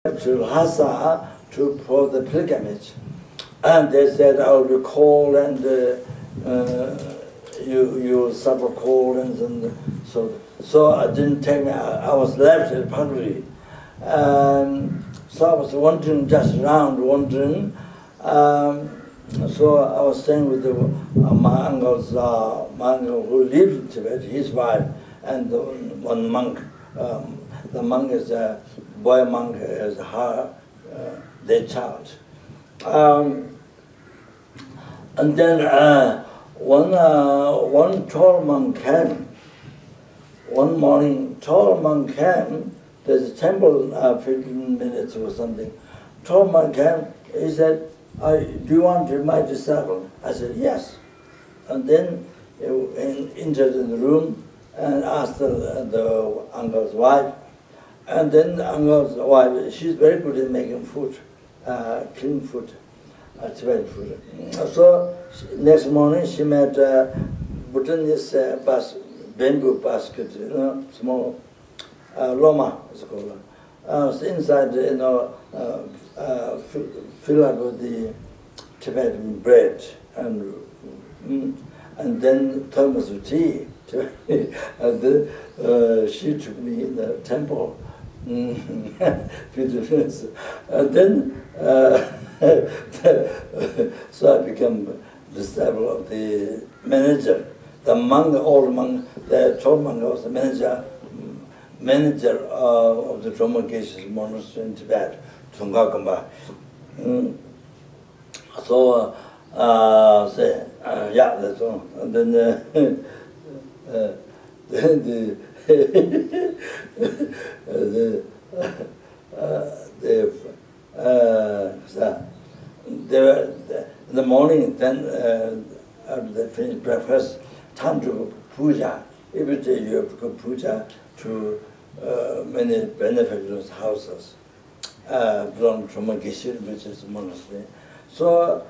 to Lhasa for the pilgrimage, and they said I will be cold and you suffer cold and so I didn't take me. I was left at Padri, so I was wandering just around wandering. So I was staying with my uncle who lived in Tibet, his wife, and one monk. The monk is a boy monk, is their child. And then one tall monk came. One morning, tall monk came. There's a temple 15 minutes or something. Tall monk came. He said, "Do you want to be my disciple?" I said, "Yes." And then he entered in the room and asked the uncle's wife. And then the uncle's wife, she's very good at making food, clean food, Tibetan food. So next morning she made Bhutanese bamboo basket, small Lama is called. So inside, fill up with the Tibetan bread and then thermos of tea. And then she took me in the temple. And then so I became disciple of the manager. The monk, the old monk, the tall monk was the manager of the Lama Yeshe monastery in Tibet, Tungakamba. So yeah, that's all. And then in the morning, then after they finished breakfast, time to go puja. Every day you have to go puja to many benefactors' houses belonging to Lama Yeshe, which is a monastery. So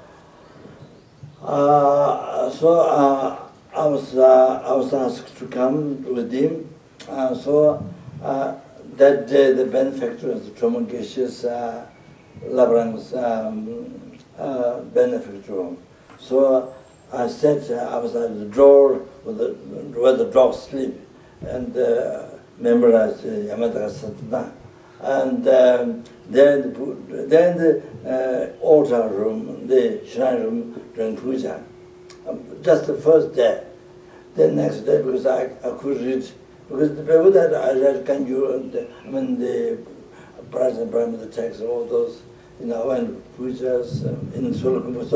I was asked to come with him. So that day the benefactors, the Lama Yeshe's Labrang's benefactor. So I said I was at the door where the dogs sleep and memorized Yamataka Satana. And then the altar room, the shrine room during puja. Just the first day. The next day, because I could read, because before that I read Kanju, the Praja and Brahma, the text, all those, and pujas in Sulakum.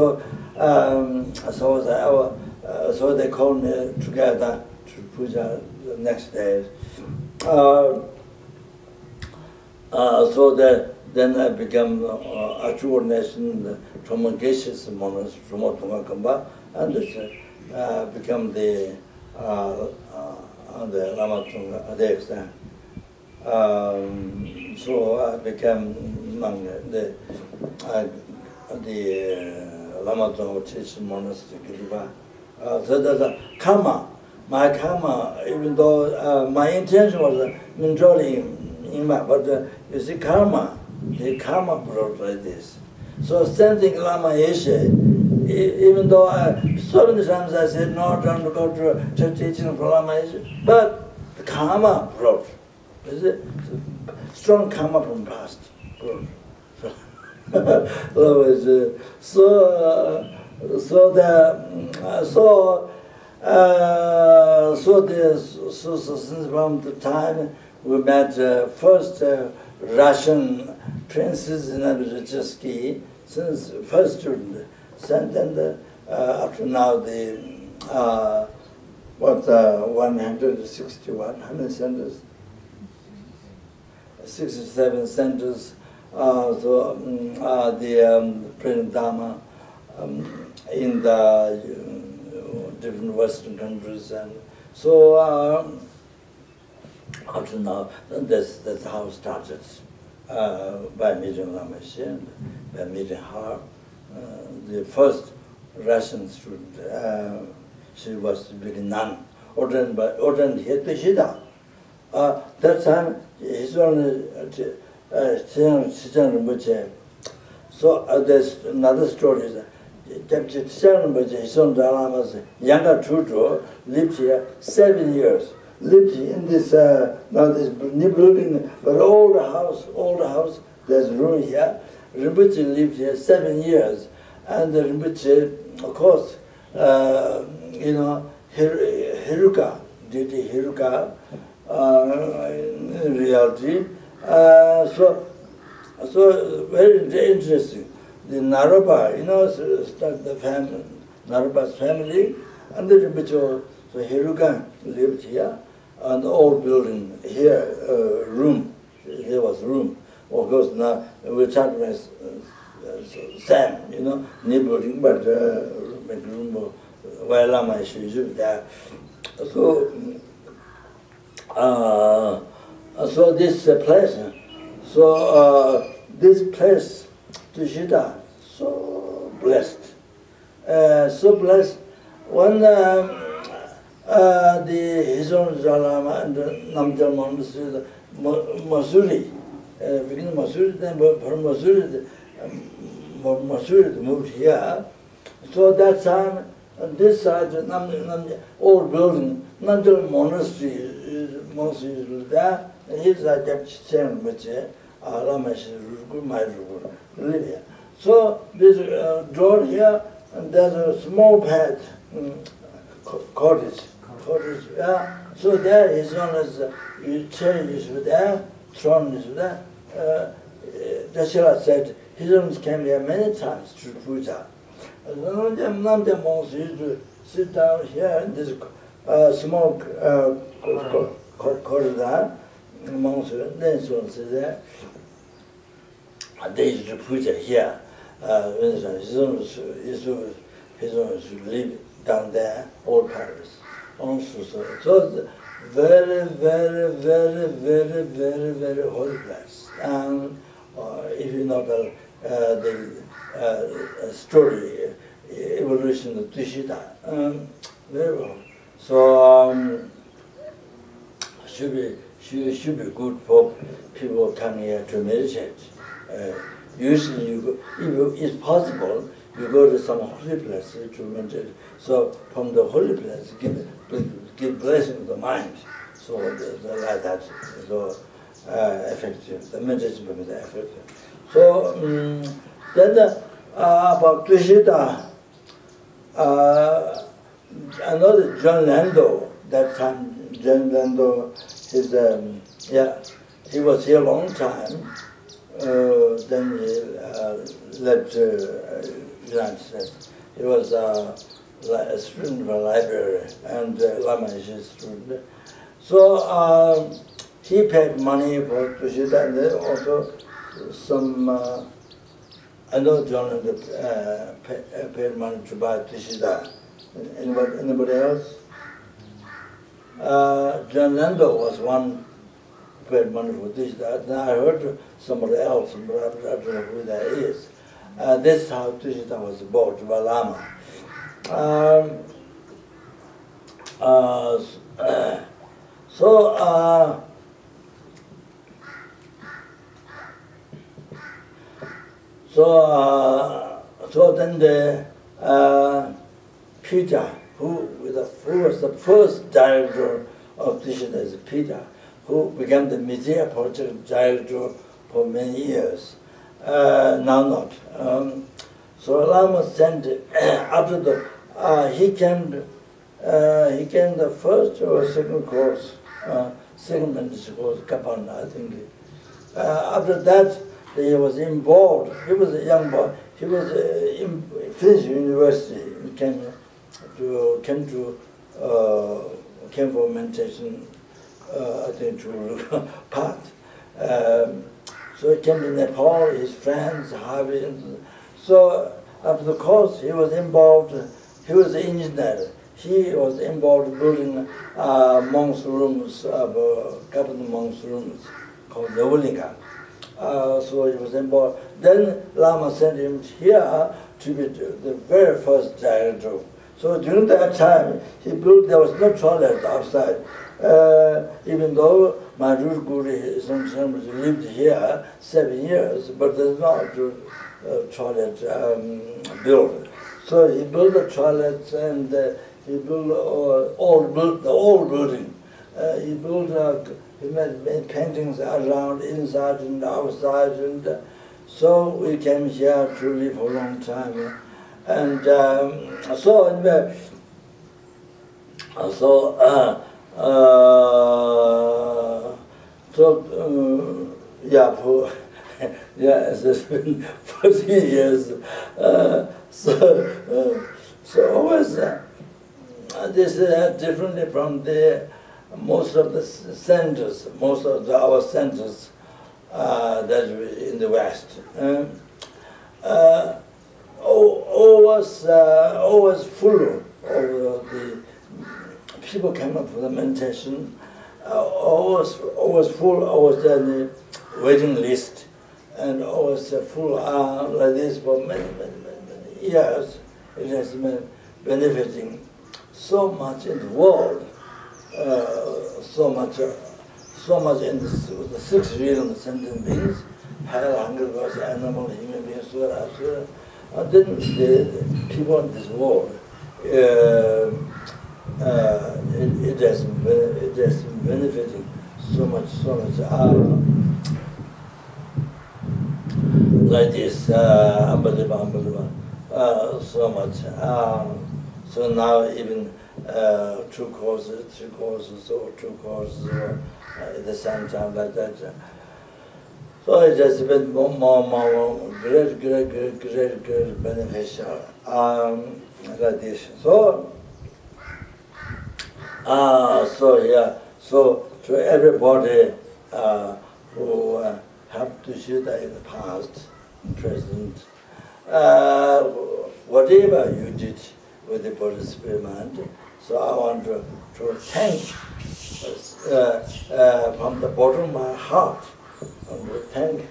So they called me together to puja the next day. So then I became a true nation, the Lama Yeshe's monastery, from Tungakamba, and become the Lama Tunga Adeksa. So I became among the Lama Tunga monastery. So there's a karma. My karma, even though my intention was controlling but you see karma, the karma brought like this. So same thing Lama Yeshe, even though so many times I said no, don't go to teaching of Lama Yeshe, but the karma brought. Is it? Strong karma from past brought. So since from the time we met first Russian princes in Abhyaskyi, since first student, and then up to now the 161, how many centers? 67 centers. So the President Dharma in the different Western countries, and so up to now, that's how it started, by meeting Lama Yeshe and by meeting her. The first Russian student, she was really nun, ordained here Tushita. That time, his only Tushita Rinpoche. So there's another story. Tushita Rinpoche, his son Lama's younger tutor, lived here 7 years. Lived in this now this new building, but old house. There's room here. Rinpoche lived here 7 years, and Rinpoche, of course, Hiruka did Hiruka in reality. So very interesting. The Naropa, the family, Naropa's family, and the Rinpoche, so Hiruka lived here. And the old building here, room. There was room. Of course, now we're talking about Sam, new building, but room where Lama Yeshe lived there. So, so this place, Tushita, so blessed, When his own Lama and Namdal Monastery, Masuri, beginning Masuri, then from Masuri moved here. So that time, on this side, old building, Namdal Monastery was there, and he's like Deputy which Lama Yeshe live here. So this door here, and there's a small pad, cottage. Yeah. So there his honors, chair is there, throne is there. Dashila said his honors came here many times to puja. None of them monks used to sit down here in this small corridor. Monks then so there. And they used to puja here. His honors live down there, old Paris. So very, very, very, very, very, very holy place. And if you know the story, evolution of Tushita, very well. So should be good for people coming here to meditate. Usually, if it's possible, you go to some holy place to meditate. So from the holy place, give blessing to the mind. So like that, so effective. The meditation will be effective. So then about Tushita, another John Lando. That time, John Lando, he was here a long time. Then he left United States. He was a student of a library and Lama Yeshe student. So he paid money for Tushita, and then also some, I know John paid money to buy Tushita. Anybody else? John Lando was one who paid money for Tushita. Then I heard somebody else, but I don't know who that is. This is how Tushita was bought by Lama. So then the Peter, who was the first director of Tushita, is Peter, who became the media project director for many years. Now not. So Lama sent after the he came the first or second course, second mentorship course, Kapana, I think. After that, he was involved. He was a young boy. He was finished university. He came for meditation. I think to Path. So he came to Nepal. His friends, Harvey. So after the course, he was involved. He was an engineer. He was involved building monks' rooms, government monks' rooms called Novolinga. So he was involved. Then Lama sent him here to be the very first director. So during that time, he built. There was no toilet outside, even though my root guru sometimes lived here 7 years, but there's no toilet built. So he built the toilets and he built the old building. He made paintings around, inside and outside, and so we came here to live for a long time. And it's been 40 years. So always this is differently from most of the centers, our centers that in the West. Always full of the people came up for the meditation. Always full. Always on the waiting list, and always full like this for many years. It has been benefiting so much in the world, so much in the 6 realms, sentient beings, hell, hunger, thirst, animal, human beings, sura, asura. And then the people in this world, it has been benefiting so much. Like this, unbelievable, so much. So now even 2 courses, 3 courses, or 2 courses at the same time like that. So it has been more great beneficial like this. So to everybody who helped Tushita in the past, present, whatever you did with the Buddha Spirit Mind, so I want to thank from the bottom of my heart. And we thank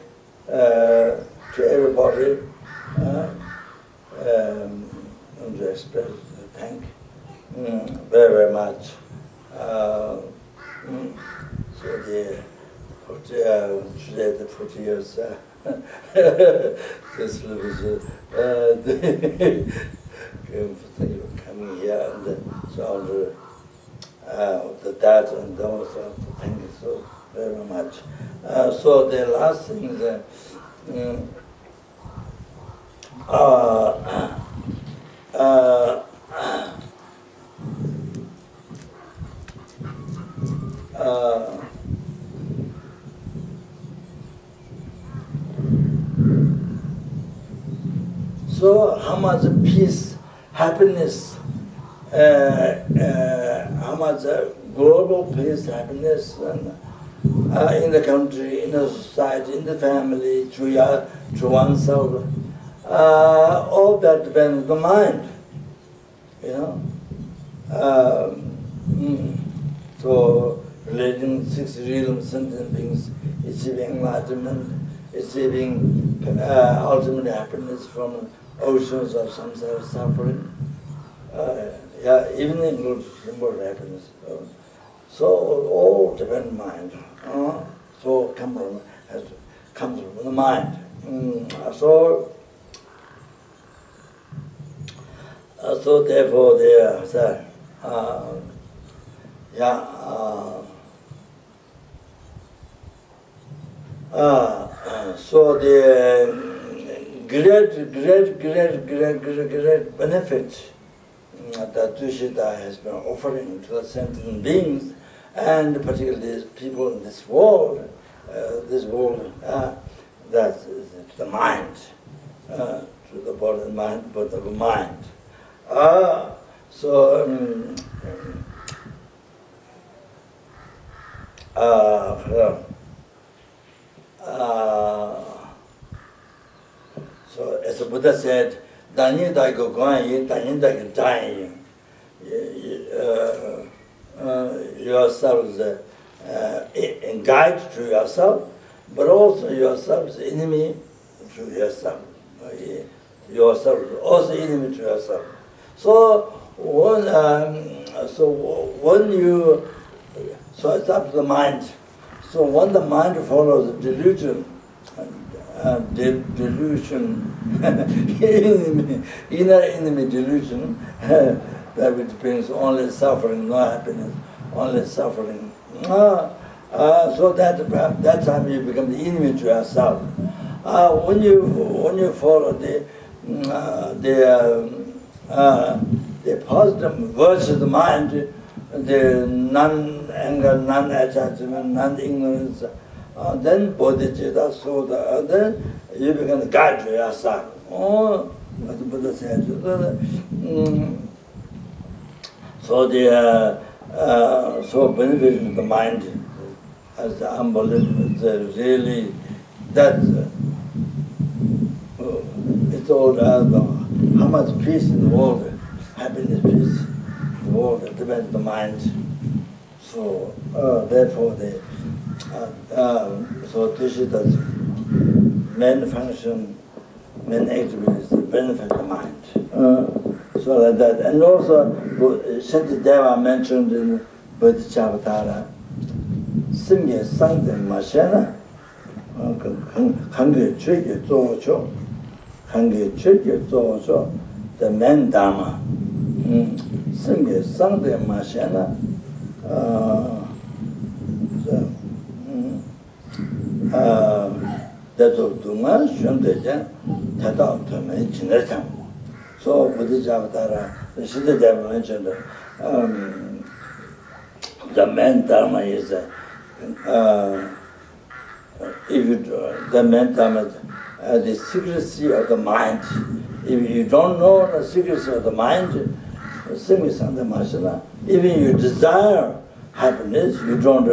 to everybody and to express thank very much. So today the 40 years this was coming here, and so the dad and those thank you so very much. So the last thing is so how much peace, happiness, how much global peace, happiness, and in the country, in the society, in the family, to oneself, all that depends on the mind, you know. So relating 6 realms, sentient beings, achieving enlightenment, achieving ultimate happiness from oceans of samsara suffering, even includes symbol happiness. So all depends on mind. So comes from the mind. So therefore there, so the great benefit that Tushita has been offering to the sentient beings, and particularly people in this world, that is the mind, to the body and mind, but the mind. So as the Buddha said, "Danyi daigo guanyi, danyi daigo danyi." Yourselves guide to yourself, but also yourself is enemy to yourself. Yourself is also enemy to yourself. So when it's up to the mind So when the mind follows delusion, delusion, inner enemy delusion, that which brings only suffering, no happiness, only suffering. So that time you become the enemy to yourself. When you follow the positive virtuous mind, the non-anger, non-attachment, non-ignorance, then bodhicitta, so the other, you become the guide to yourself. As the Buddha said. So beneficial to the mind as the unbelievable, really, that it's all how much peace in the world, happiness, peace in the world, it depends on the mind. So therefore, so Tushita's main function, main activity is to benefit the mind. So like that. And also, Shantideva mentioned in Bodhisattva, Simye Sangte Mashena, Kange Chögye Zocho, Kange Chögye Zocho, the main Dharma. Simye Sangte Mashena, that's of Dunga, Shundeja, Tata Tome, Chinetam. So Bodhisattva, Shantideva mentioned the main Dharma is the main Dharma, the secrecy of the mind. If you don't know the secrecy of the mind, even you desire happiness, you don't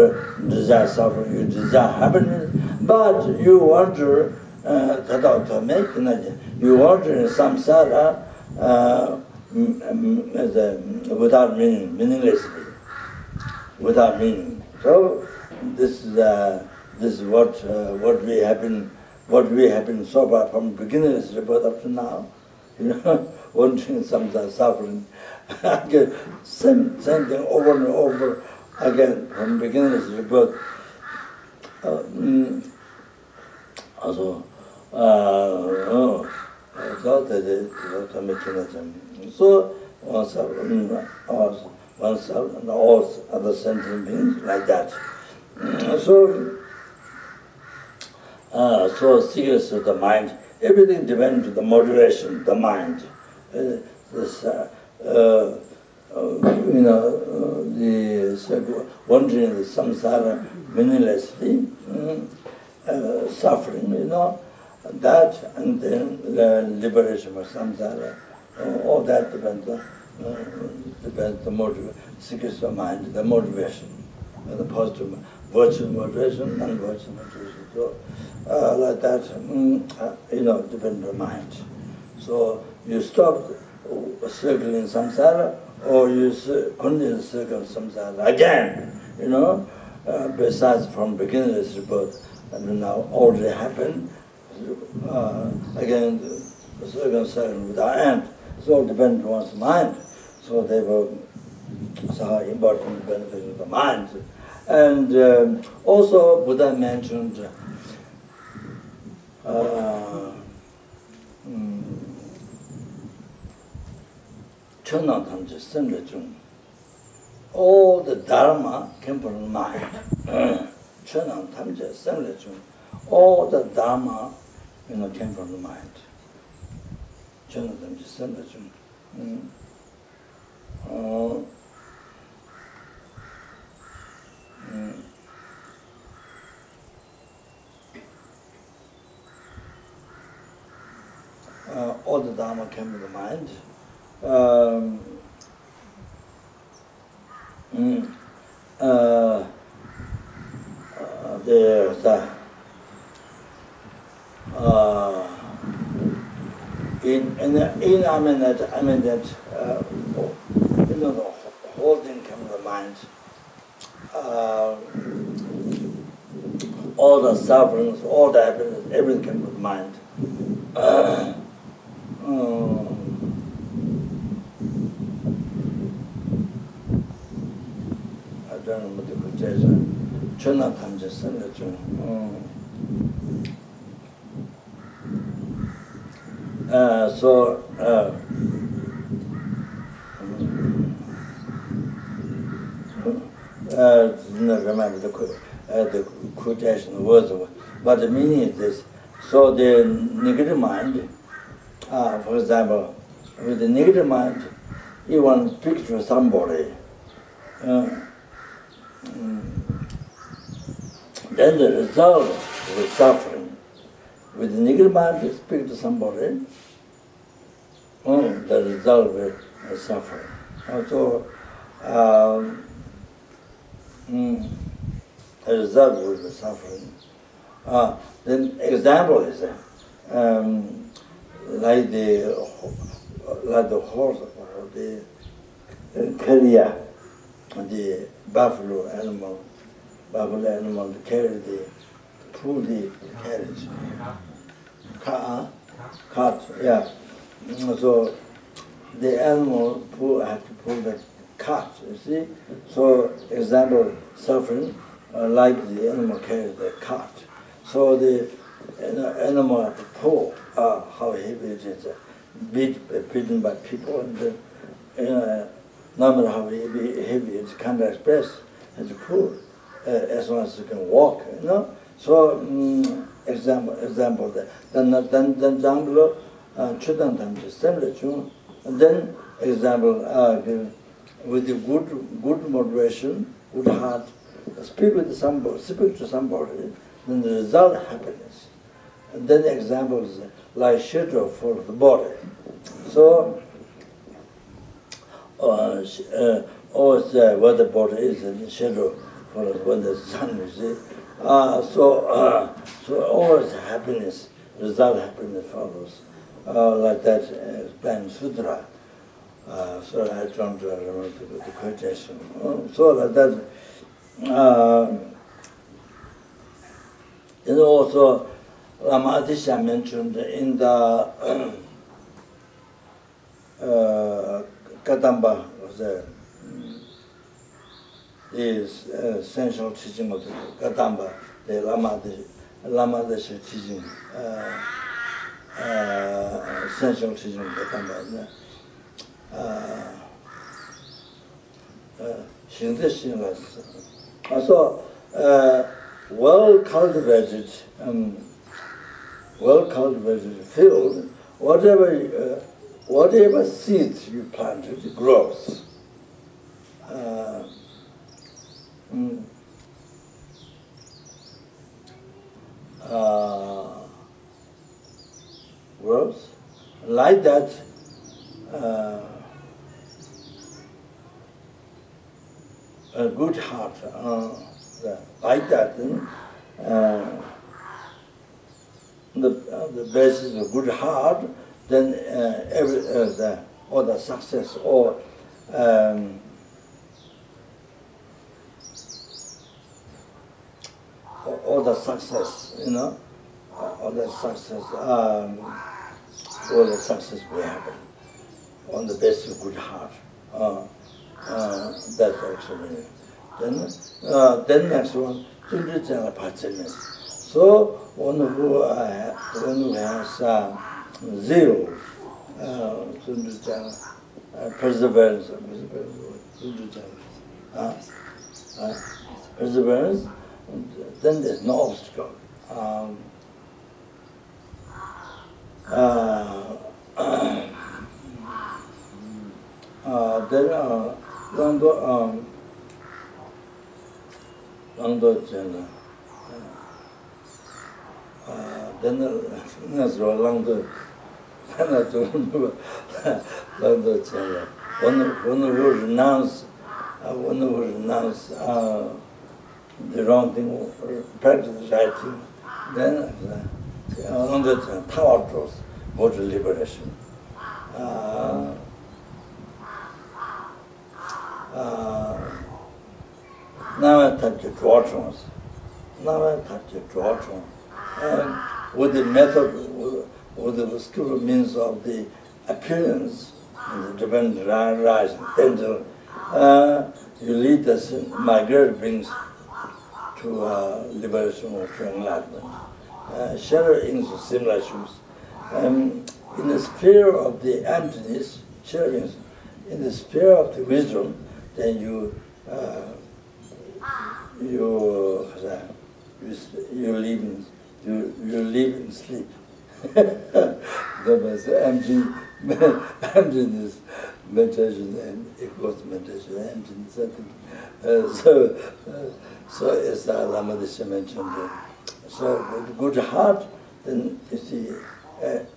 desire suffering, you desire happiness, but you want to you want to samsara without meaning, meaninglessly, without meaning. So this is what we have been so far from beginner's rebirth up to now. Wanting samsara, suffering, again, same thing over and over again from beginner's rebirth. Also, so oneself and all other sentient beings like that. So secrets of the mind, everything depends on the motivation, the mind. The wandering the samsara meaninglessly, suffering, that, and then the liberation of samsara, all that depends on the motivation, secrets of mind, the motivation, the positive, virtual motivation, non-virtual motivation. So, like that, depends on mind. So you stop circling samsara, or you continue to circle samsara again, besides from beginner's rebirth, and now already happened, again, the circle without end. So it all depends on one's mind. So they were so important benefits of the mind. And also Buddha mentioned all the Dharma came from the mind. All the Dharma came from the mind. All the Dharma came from the mind. There's the whole thing came from the mind. All the sufferings, all the happiness, everything came from the mind. I don't know what the quotation. chona tamje semle chung. So not remember the quotation words, but the meaning is this. So the negative mind, for example, with the negative mind, you want to picture somebody, then the result is suffering. With the negative mind, you speak to somebody, the result is suffering. So, the result will be suffering. Then example is like the horse or the carrier, the buffalo animal to carry pull the carriage, cart, yeah. So the animal have to pull the cart, you see. So example, suffering, like the animal carry the cart. So the animal have to pull, how heavy it is, beaten by people, and no matter how heavy it can't express, and to pull as long as you can walk, you know. So example that. Then example, chudang tamje semle chung. And then example, with the good moderation, good heart, speak to somebody, then the result happiness. And then examples like shelter for the body. So always where the body is and shelter for when the sun is. So always happiness, result happiness follows. Like that explained Sutra. So I don't remember the quotation. So like that. And also, Lama Yeshe mentioned in the Kadamba, is essential teaching of the Kadamba, the Lama Yeshe teaching, essential teaching of Kadamba. So, well-cultivated field, whatever seeds you planted grows. Grows like that. A good heart, like that. The basis of good heart, then all the success or all the success, you know, all the success will happen on the basis of good heart. That's actually. Then next one, so one who has zeal, perseverance, perseverance, then there's no obstacle. Then Langdo Chena. Then Langdo Chena. One who renounce the wrong thing, practice the right thing, then Langdo Chena, power draws, go to liberation. Now I touch the drawtrons. And with the method, with the skillful means of the appearance and the divine rising, then you lead us in migratory beings liberation or to enlightenment. Sharing is similar issues. In the sphere of the emptiness, sharing, in the sphere of the wisdom, then you live in sleep. That was emptiness meditation and equals meditation, emptiness. So as Lama Yeshe mentioned, so with good heart, then you see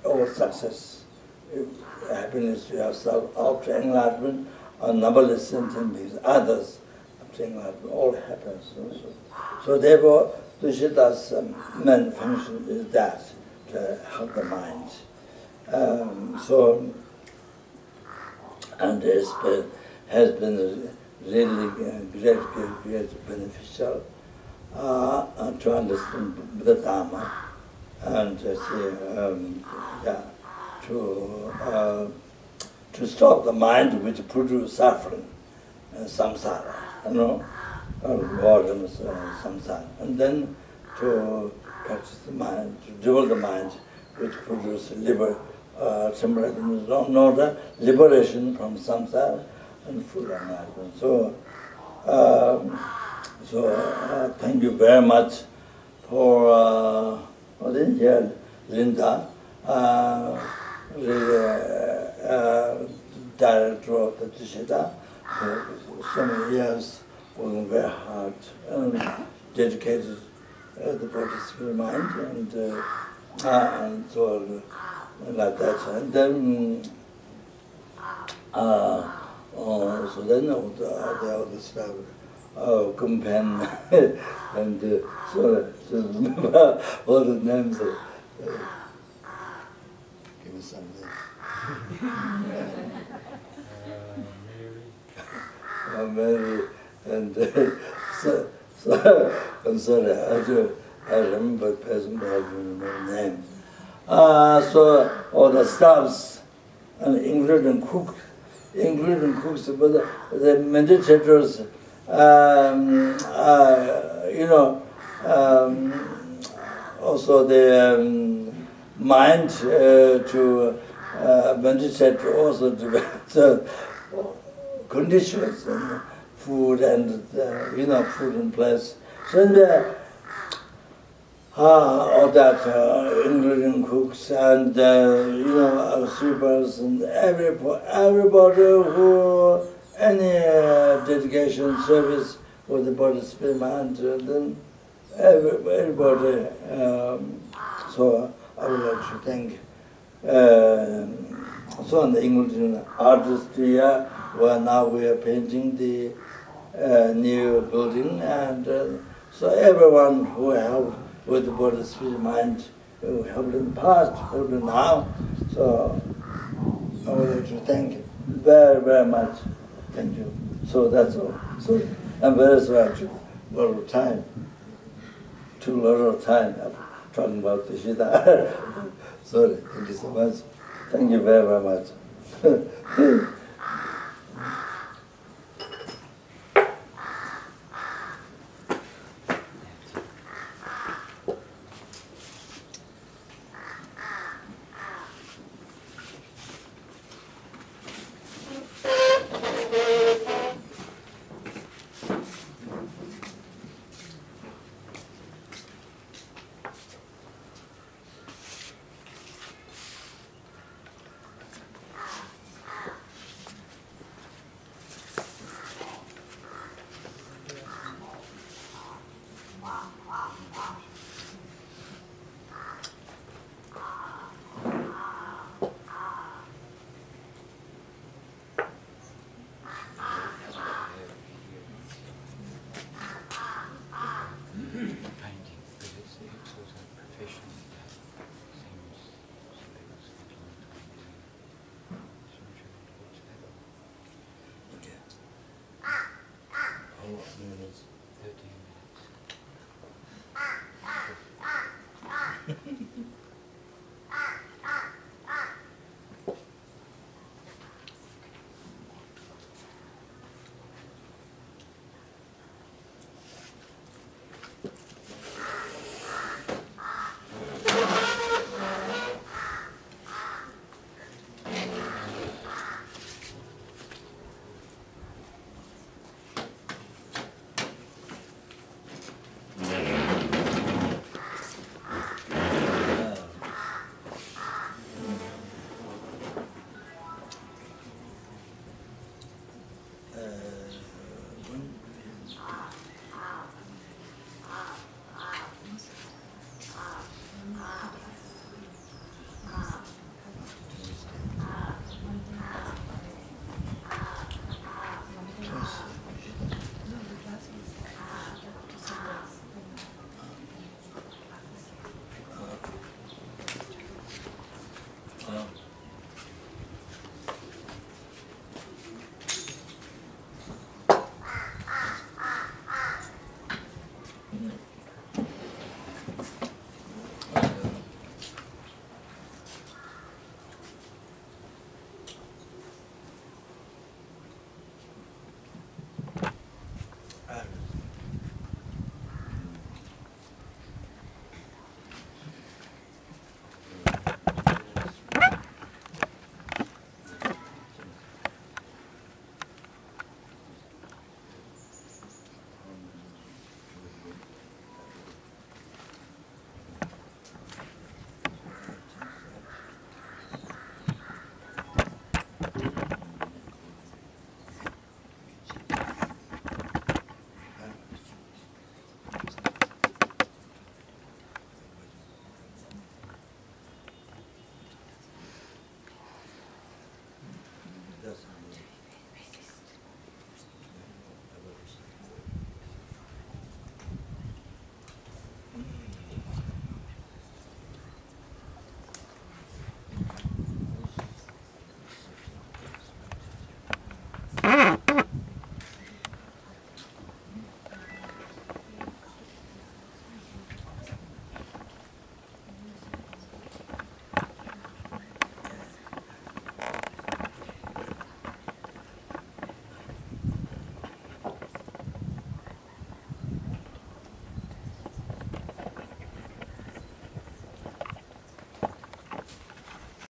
all success, happiness to yourself, after enlightenment, or numberless sentences, others after enlightenment, all happens. So therefore, Tushita's main function is that, to help the mind. And it has been really great beneficial to understand the Dharma and to stop the mind which produces suffering, samsara, boredom, samsara, and then to practice the mind, to develop the mind which produces liberation from samsara and full enlightenment. So thank you very much for Linda, director of the Tushita, for so many years working very hard and dedicated the Buddhist mind and so like that. And then so then the other stuff, companion and so to remember all the names of give me something. Mary and so I'm sorry, I remember the person, but I don't remember the name. So all the staffs and including cooks, but the meditators, also the mind to meditate also to conditions and food and food and place. So in the all that, including cooks and sweepers and everybody who any dedication service for the body, spirit, mind, then everybody. So I would like to thank. So in the English artists here, well now we are painting the new building, and so everyone who helped with the body, spirit, mind, who helped in the past, helped now. So I would like to thank you very, very much. Thank you. So that's all. So I'm very sorry to a lot of time. Took a lot of time talking about the Tushita. Sorry. Thank you so much. Thank you very, very much. Wow.